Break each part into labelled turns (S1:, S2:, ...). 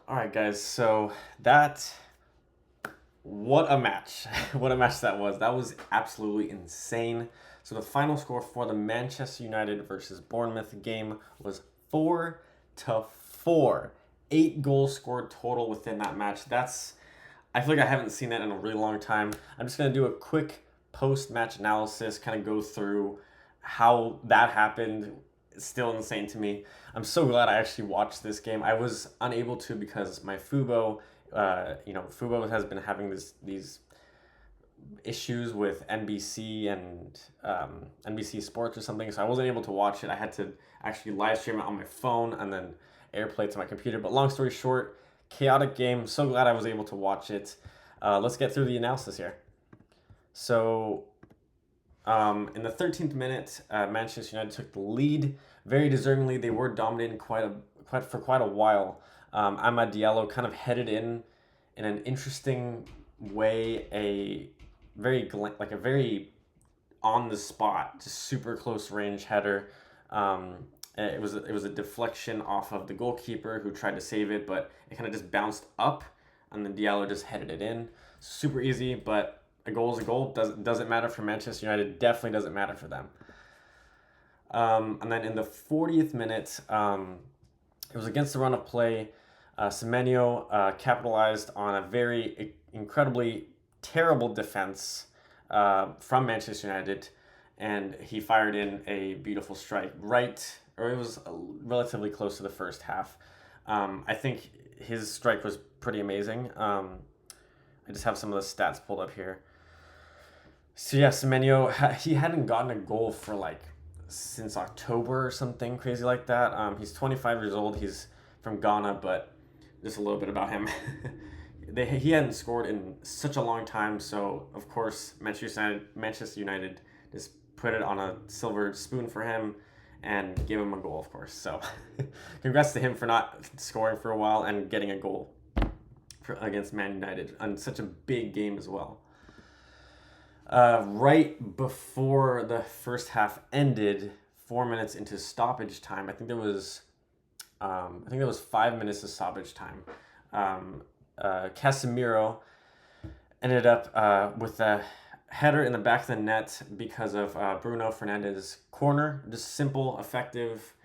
S1: All right, guys. So that what a match! What a match that was. That was absolutely insane. So the final score for the Manchester United versus Bournemouth game was 4-4. 8 goals scored total within that match. I feel like I haven't seen that in a really long time. I'm just gonna do a quick post-match analysis, kind of go through how that happened. It's still insane to me. I'm so glad I actually watched this game. I was unable to because my Fubo, Fubo has been having these issues with NBC and NBC Sports or something, so I wasn't able to watch it. I had to actually live stream it on my phone and then AirPlay to my computer. But long story short, chaotic game. So glad I was able to watch it. Let's get through the analysis here. So in the 13th minute, Manchester United took the lead very deservingly. They were dominating for quite a while. Amad Diallo kind of headed in an interesting way, a very on the spot, just super close range header. It was a deflection off of the goalkeeper who tried to save it, but it kind of just bounced up, and then Diallo just headed it in. Super easy, but a goal is a goal. Doesn't matter for Manchester United. Definitely doesn't matter for them. And then in the 40th minute, it was against the run of play. Semenyo capitalized on a very incredibly terrible defense from Manchester United, and he fired in a beautiful strike or it was relatively close to the first half. I think his strike was pretty amazing. I just have some of the stats pulled up here. So yeah, Semenyo, he hadn't gotten a goal for since October or something crazy like that. He's 25 years old. He's from Ghana, but just a little bit about him. He hadn't scored in such a long time, so of course Manchester United just put it on a silver spoon for him and gave him a goal, of course. So congrats to him for not scoring for a while and getting a goal against Man United on such a big game as well. Right before the first half ended, 4 minutes into stoppage time, I think there was 5 minutes of stoppage time. Casemiro ended up with a header in the back of the net because of Bruno Fernandez's corner. Just simple, effective.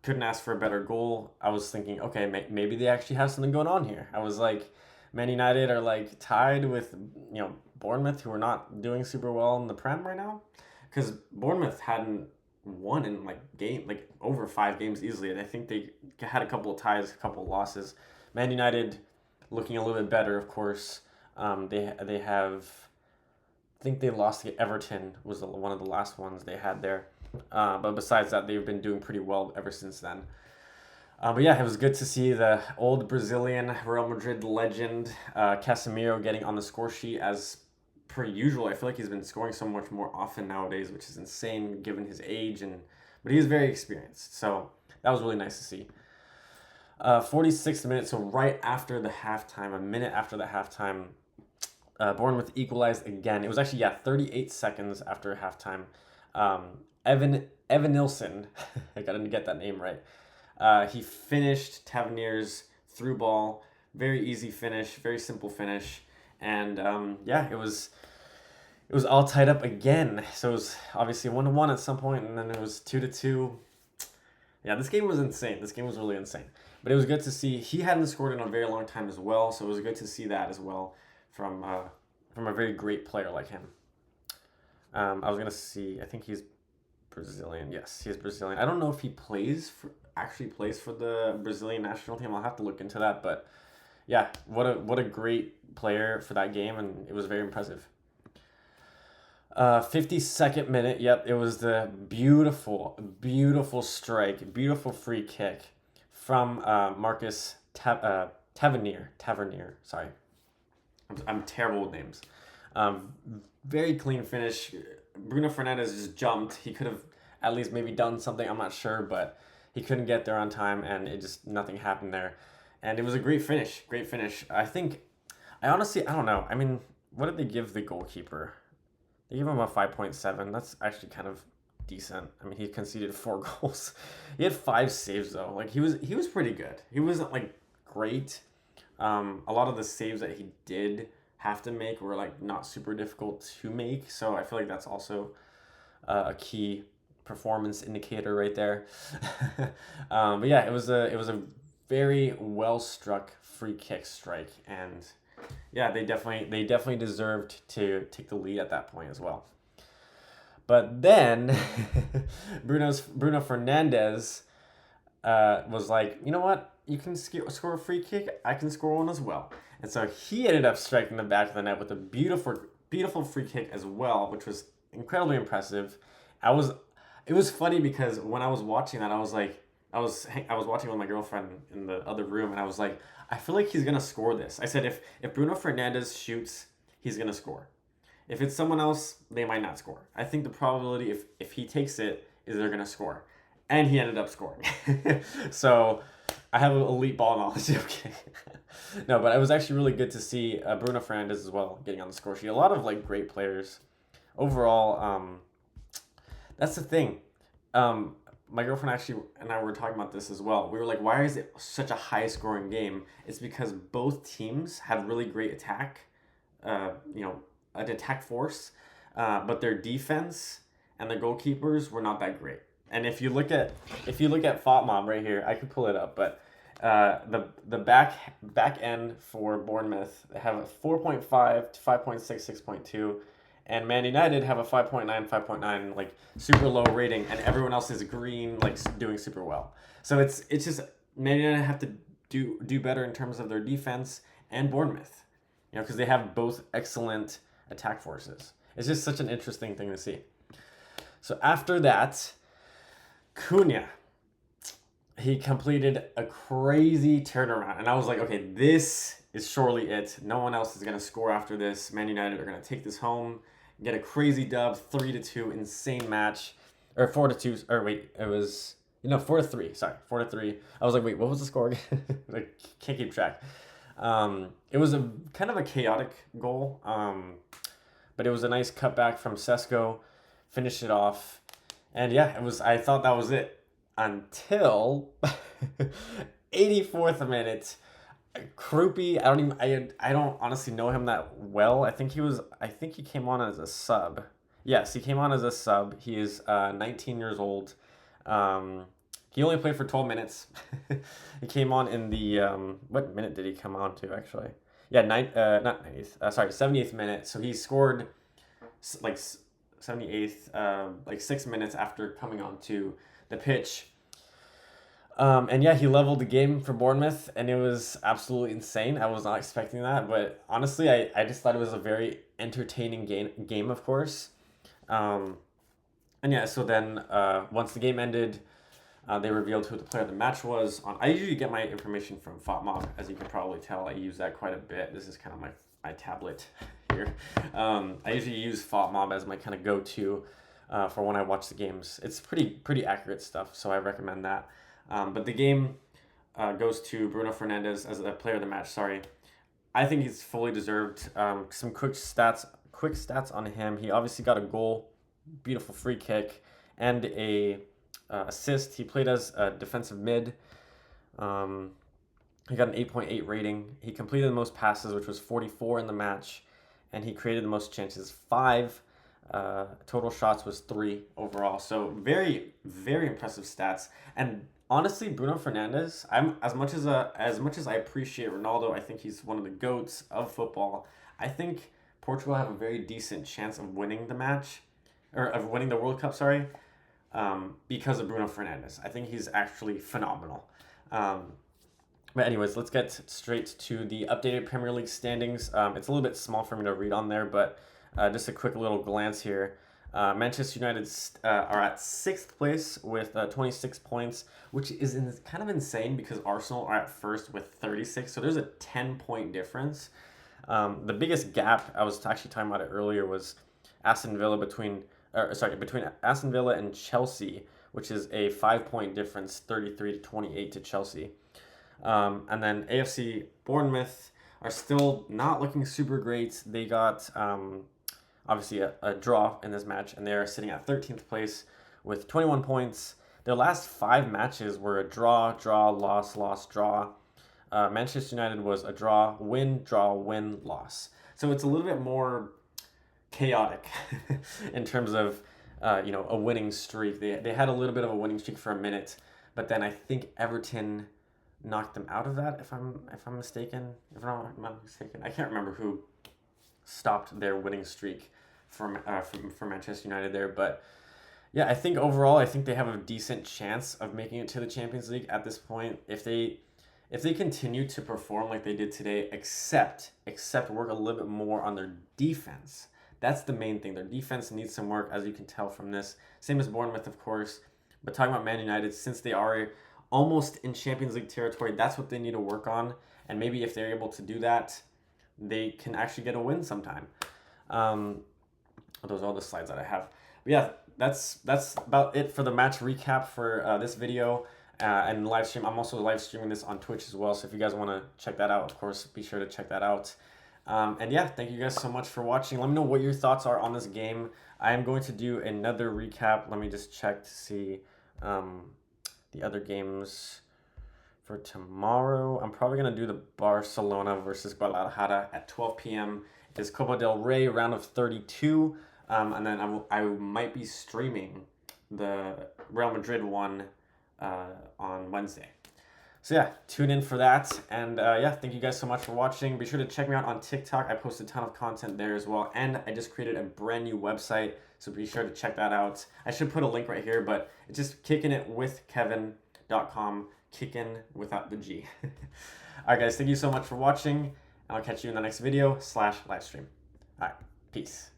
S1: Couldn't ask for a better goal. I was thinking, okay, maybe they actually have something going on here. I was like, Man United are tied with Bournemouth, who are not doing super well in the Prem right now, because Bournemouth hadn't won in over 5 games easily, and I think they had a couple of ties, a couple of losses. Man United looking a little bit better, of course. They have, I think they lost to Everton was one of the last ones they had there, but besides that, they've been doing pretty well ever since then. But yeah, it was good to see the old Brazilian Real Madrid legend Casemiro getting on the score sheet as per usual. I feel like he's been scoring so much more often nowadays, which is insane given his age, but he is very experienced. So that was really nice to see. 46th minute, so right after the halftime, a minute after the halftime, Bournemouth equalized again. It was actually 38 seconds after halftime. Evan Nilsson, I gotta get that name right. He finished Tavernier's through ball. Very easy finish, very simple finish, and it was all tied up again. So it was obviously 1-1 at some point, and then it was 2-2. Yeah, this game was insane. This game was really insane. But it was good to see. He hadn't scored in a very long time as well, so it was good to see that as well from a very great player like him. I was gonna see. I think he's Brazilian. Yes, he's Brazilian. I don't know if he actually plays for the Brazilian national team. I'll have to look into that. But yeah, what a great player for that game, and it was very impressive. 52nd minute. Yep, it was the beautiful strike, beautiful free kick from Marcus Tavernier. Sorry, I'm terrible with names. Very clean finish. Bruno Fernandes just jumped. He could have at least maybe done something. I'm not sure, but he couldn't get there on time, and nothing happened there. And it was a great finish. Great finish. I don't know. I mean, what did they give the goalkeeper? They gave him a 5.7. That's actually kind of decent. I mean, he conceded 4 goals. He had 5 saves though. He was pretty good. He wasn't great. A lot of the saves that he did have to make were like not super difficult to make, so I feel like that's also a key performance indicator right there. But yeah, it was a very well struck free kick strike, and yeah, they definitely deserved to take the lead at that point as well. But then Bruno Fernandez was like, you know what? You can score a free kick. I can score one as well. And so he ended up striking the back of the net with a beautiful free kick as well, which was incredibly impressive. I was, it was funny because when I was watching that, I was like, I was watching with my girlfriend in the other room, and I was like, I feel like he's gonna score this. I said, if Bruno Fernandez shoots, he's gonna score. If it's someone else, they might not score. I think the probability if he takes it is they're gonna score, and he ended up scoring. So I have elite ball knowledge. Okay, no, but it was actually really good to see Bruno Fernandes as well getting on the score sheet. A lot of like great players overall. That's the thing. My girlfriend actually and I were talking about this as well. We were like, why is it such a high scoring game? It's because both teams had really great attack, you know, an attack force, but their defense and the goalkeepers were not that great. And if you look at FOTMOB right here, I could pull it up, but the back end for Bournemouth, they have a 4.5 to 5.6, 6.2, and Man United have a 5.9, 5.9, like super low rating, and everyone else is green, like doing super well. So it's just Man United have to do better in terms of their defense, and Bournemouth, you know, because they have both excellent attack forces. It's just such an interesting thing to see. So after that, Cunha, he completed a crazy turnaround, and I was like, okay, this is surely it. No one else is gonna score after this. Man United are gonna take this home, get a crazy dub, 3-2, insane match, or 4-2. Or wait, it was 4-3. Sorry, 4-3. I was like, wait, what was the score again? I can't keep track. It was a kind of a chaotic goal, but it was a nice cutback from Sesko, finished it off, and yeah, it was. I thought that was it until 84th minute. Krupi, I don't honestly know him that well. I think he came on as a sub. Yes, he came on as a sub. He is 19 years old. He only played for 12 minutes. He came on in the what minute did he come on to actually? Yeah, not 90th. Sorry, 70th minute. So he scored like 78th, like 6 minutes after coming onto the pitch. And yeah, he leveled the game for Bournemouth, and it was absolutely insane. I was not expecting that, but honestly, I just thought it was a very entertaining game, of course. And yeah, so then once the game ended, they revealed who the player of the match was. I usually get my information from FOTMOB, as you can probably tell. I use that quite a bit. This is kind of my tablet here. I usually use FOTMOB as my kind of go-to for when I watch the games. It's pretty accurate stuff, so I recommend that. But the game goes to Bruno Fernandes as the player of the match. Sorry, I think he's fully deserved. Some quick stats on him. He obviously got a goal, beautiful free kick, and a assist. He played as a defensive mid. He got an 8.8 rating. He completed the most passes, which was 44 in the match, and he created the most chances, 5. Total shots was 3 overall. So very, very impressive stats. And honestly, Bruno Fernandes, I'm as much as I appreciate Ronaldo, I think he's one of the GOATs of football. I think Portugal have a very decent chance of winning the match, or of winning the World Cup. Sorry, because of Bruno Fernandes. I think he's actually phenomenal. But anyways, let's get straight to the updated Premier League standings. It's a little bit small for me to read on there, but just a quick little glance here. Manchester United are at 6th place with 26 points, which is kind of insane because Arsenal are at first with 36. So there's a 10-point difference. The biggest gap, I was actually talking about it earlier, was between Aston Villa and Chelsea, which is a 5-point difference, 33 to 28 to Chelsea. And then AFC Bournemouth are still not looking super great. They got obviously a draw in this match, and they're sitting at 13th place with 21 points. Their last 5 matches were a draw, loss, draw. Manchester United was a draw, win, loss. So it's a little bit more chaotic in terms of a winning streak. They had a little bit of a winning streak for a minute, but then I think Everton knocked them out of that. If I'm mistaken, if I'm not mistaken, I can't remember who stopped their winning streak from Manchester United there, but yeah, I think overall, I think they have a decent chance of making it to the Champions League at this point if they continue to perform like they did today, except work a little bit more on their defense. That's the main thing. Their defense needs some work, as you can tell from this. Same as Bournemouth, of course. But talking about Man United, since they are almost in Champions League territory, that's what they need to work on. And maybe if they're able to do that, they can actually get a win sometime. Those are all the slides that I have. But yeah, that's about it for the match recap for this video and live stream. I'm also live streaming this on Twitch as well, so if you guys want to check that out, of course, be sure to check that out. And yeah, thank you guys so much for watching. Let me know what your thoughts are on this game. I am going to do another recap. Let me just check to see the other games for tomorrow. I'm probably going to do the Barcelona versus Guadalajara at 12 p.m. It is Copa del Rey, round of 32. And then I might be streaming the Real Madrid one on Wednesday. So yeah, tune in for that. And yeah, thank you guys so much for watching. Be sure to check me out on TikTok. I post a ton of content there as well. And I just created a brand new website, so be sure to check that out. I should put a link right here, but it's just kickingitwithkevin.com, kicking without the G. All right, guys, thank you so much for watching. And I'll catch you in the next video /live stream. All right, peace.